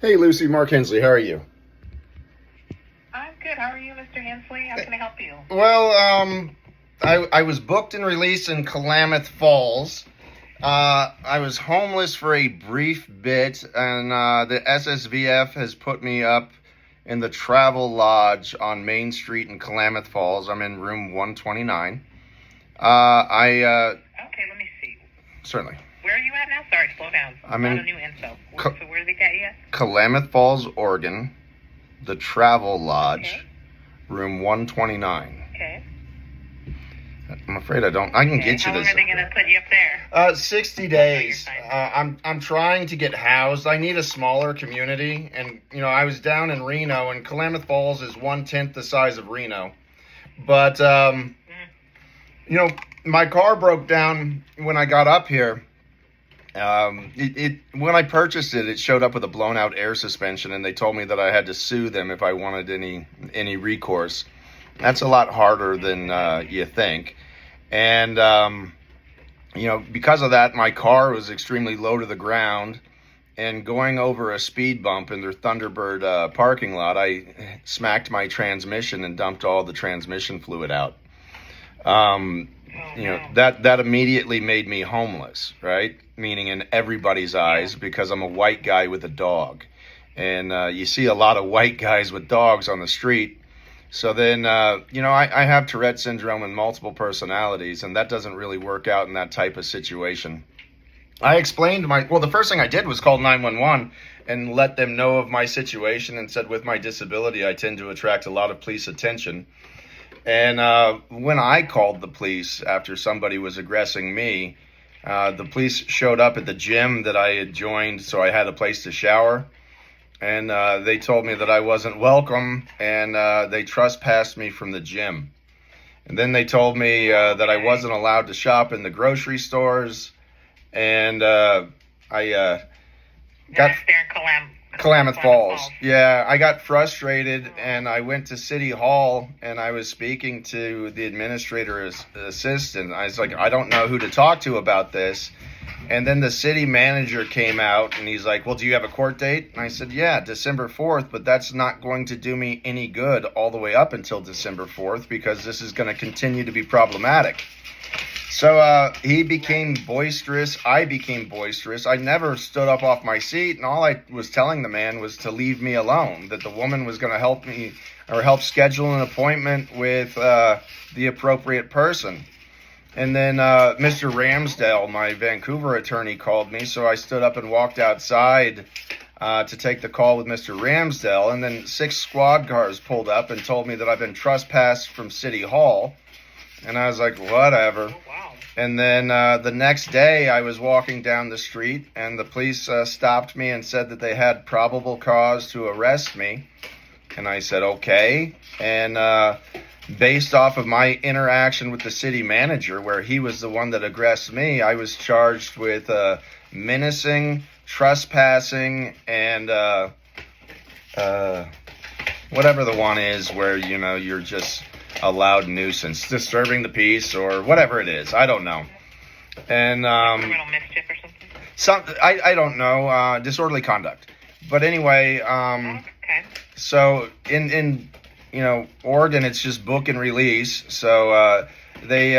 Hey, Lucy, Mark Hensley, how are you? I'm good. How are you, Mr. Hensley? How can I help you? Well, I was booked and released in Klamath Falls. I was homeless for a brief bit, and the SSVF has put me up in the Travel Lodge on Main Street in Klamath Falls. I'm in room 129. Okay, let me see. Certainly. Where are you at now? Sorry, slow down. I'm A lot in of new info. So where they got you at? Klamath Falls, Oregon, the Travel Lodge, Okay. room 129. Okay. I'm afraid I can get you How long this. are they going to put you up there? 60 days. I'm trying to get housed. I need a smaller community, and I was down in Reno, and Klamath Falls is 1/10 the size of Reno. But my car broke down when I got up here. When I purchased it, it showed up with a blown out air suspension, and they told me that I had to sue them if I wanted any recourse. That's a lot harder than you think. And, because of that, my car was extremely low to the ground. And going over a speed bump in their Thunderbird parking lot, I smacked my transmission and dumped all the transmission fluid out. That immediately made me homeless, right? Meaning in everybody's eyes, because I'm a white guy with a dog. And you see a lot of white guys with dogs on the street. So then, I have Tourette syndrome and multiple personalities, and that doesn't really work out in that type of situation. I explained the first thing I did was call 911 and let them know of my situation, and said with my disability, I tend to attract a lot of police attention. And when I called the police after somebody was aggressing me, the police showed up at the gym that I had joined, so I had a place to shower. And they told me that I wasn't welcome, and they trespassed me from the gym. And then they told me that I wasn't allowed to shop in the grocery stores. And I got That's there in Klamath Falls. Yeah, I got frustrated, and I went to City Hall, and I was speaking to the administrator's assistant. I was like, I don't know who to talk to about this. And then the city manager came out, and he's like, well, do you have a court date? And I said, yeah, December 4th, but that's not going to do me any good all the way up until December 4th, because this is going to continue to be problematic. So he became boisterous. I became boisterous. I never stood up off my seat, and all I was telling the man was to leave me alone, that the woman was going to help me or help schedule an appointment with the appropriate person. And then Mr. Ramsdale, my Vancouver attorney, called me, so I stood up and walked outside to take the call with Mr. Ramsdale. And then 6 squad cars pulled up and told me that I've been trespassed from City Hall. And I was like, whatever. Oh, wow. And then the next day I was walking down the street, and the police stopped me and said that they had probable cause to arrest me. And I said, okay. And based off of my interaction with the city manager, where he was the one that aggressed me, I was charged with menacing, trespassing, and whatever the one is where, you're just a loud nuisance, disturbing the peace, or whatever it is. I don't know. And Criminal mischief or something? I don't know. Disorderly conduct. But anyway, Okay. so in Oregon, it's just book and release. So they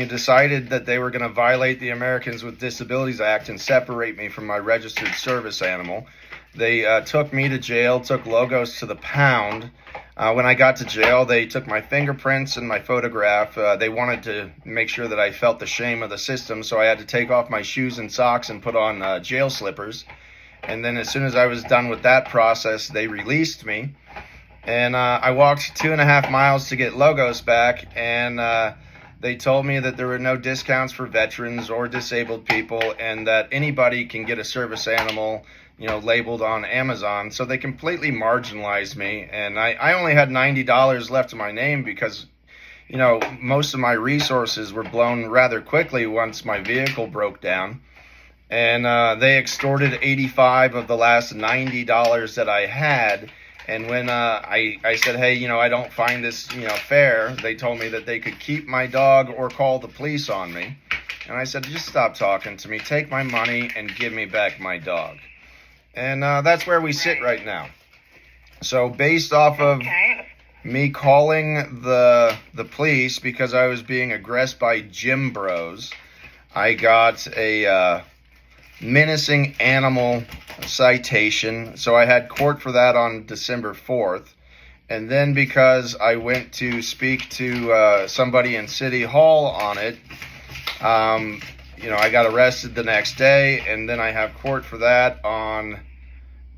decided that they were going to violate the Americans with Disabilities Act and separate me from my registered service animal. They took me to jail, took Logos to the pound. When I got to jail, they took my fingerprints and my photograph. They wanted to make sure that I felt the shame of the system, so I had to take off my shoes and socks and put on jail slippers. And then as soon as I was done with that process, they released me. And I walked 2.5 miles to get Logos back, and they told me that there were no discounts for veterans or disabled people, and that anybody can get a service animal, labeled on Amazon. So they completely marginalized me, and I only had $90 left in my name because, most of my resources were blown rather quickly once my vehicle broke down. And they extorted $85 of the last $90 that I had. And when I said, hey, I don't find this, fair, they told me that they could keep my dog or call the police on me. And I said, just stop talking to me, take my money, and give me back my dog. And that's where we sit right now. So based off of Okay. me calling the police because I was being aggressed by gym bros, I got a menacing animal citation. So I had court for that on December 4th. And then because I went to speak to somebody in City Hall on it, I got arrested the next day. And then I have court for that on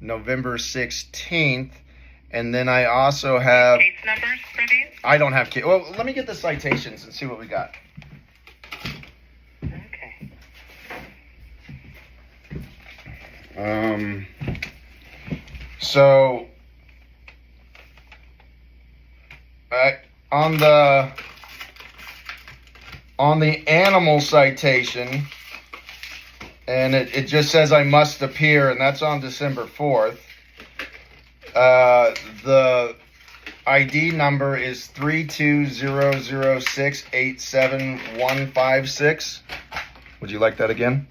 November 16th. And then I also have... Case numbers for these? I don't have... Well, let me get the citations and see what we got. Okay. So... on the animal citation, and it just says I must appear, and that's on December 4th. The ID number is 32006871156. Would you like that again?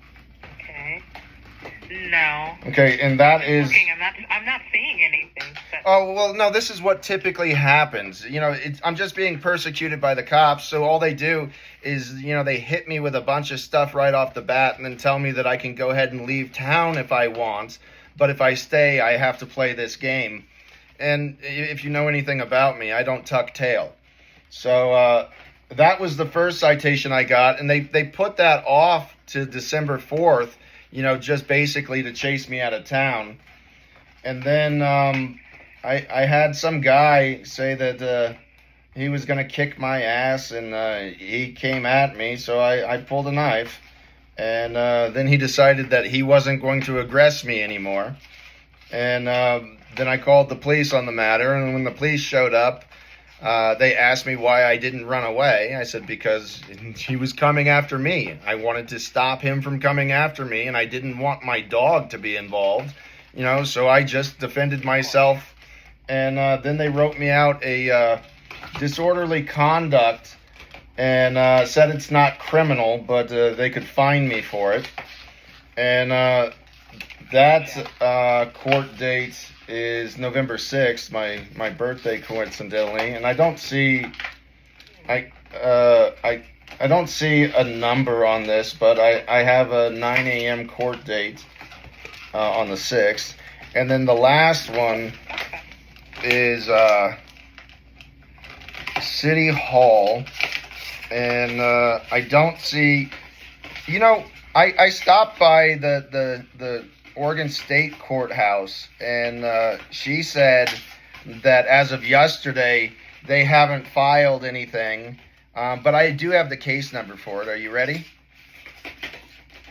Okay. No. Okay, and that is... Looking, I'm not seeing anything. Oh, well, no, this is what typically happens. I'm just being persecuted by the cops, so all they do is, they hit me with a bunch of stuff right off the bat and then tell me that I can go ahead and leave town if I want, but if I stay, I have to play this game. And if you know anything about me, I don't tuck tail. So that was the first citation I got, and they put that off to December 4th, just basically to chase me out of town. And then I had some guy say that he was going to kick my ass, and he came at me, so I pulled a knife. And then he decided that he wasn't going to aggress me anymore. And then I called the police on the matter, and when the police showed up, they asked me why I didn't run away. I said because he was coming after me. I wanted to stop him from coming after me, and I didn't want my dog to be involved. So I just defended myself, and then they wrote me out a disorderly conduct and said it's not criminal, but they could fine me for it. And that court date is November 6th, my birthday, coincidentally, and I don't see I don't see a number on this, but I have a 9 a.m. court date on the 6th. And then the last one is City Hall. And I don't see... I stopped by the Oregon State Courthouse, and she said that as of yesterday, they haven't filed anything. But I do have the case number for it. Are you ready?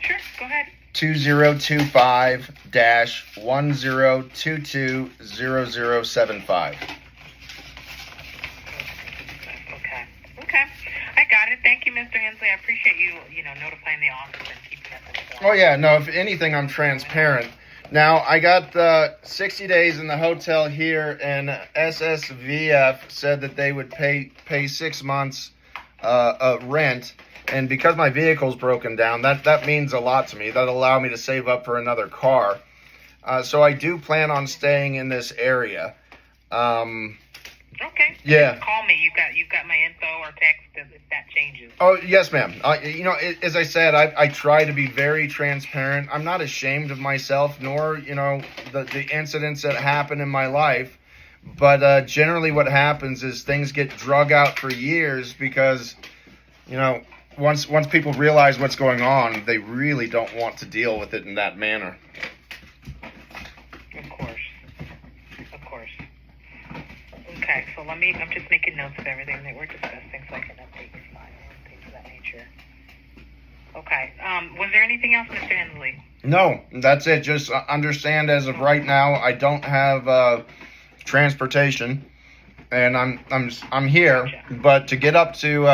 Sure, go ahead. 2025-1022-0075. Okay. I got it. Thank you, Mr. Hensley. I appreciate you, notifying the office and keeping us informed. Oh, yeah. No, if anything, I'm transparent. Now, I got 60 days in the hotel here, and SSVF said that they would pay 6 months rent. And because my vehicle's broken down, that means a lot to me. That'll allow me to save up for another car. So I do plan on staying in this area. Okay. Yeah. Just call me. You've got my info or text if that changes. Oh, yes, ma'am. As I said, I try to be very transparent. I'm not ashamed of myself, nor, the incidents that happen in my life. But generally what happens is things get drug out for years because, once people realize what's going on, they really don't want to deal with it in that manner. Of course. Okay, so I'm just making notes of everything that we're discussing so I can update your file and things of that nature. Okay, was there anything else, Mr. Hensley? No, that's it. Just understand as of right now, I don't have transportation, and I'm here, Gotcha. But to get up to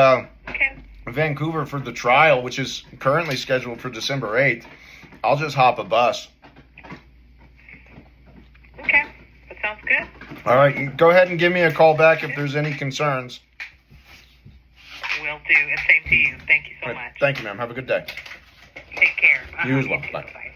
Okay. Vancouver for the trial, which is currently scheduled for December 8th, I'll just hop a bus. Okay, that sounds good. All right, go ahead and give me a call back if there's any concerns. Will do, and same to you. Thank you so much. Thank you, ma'am. Have a good day. Take care. You as well. too. Bye. Bye.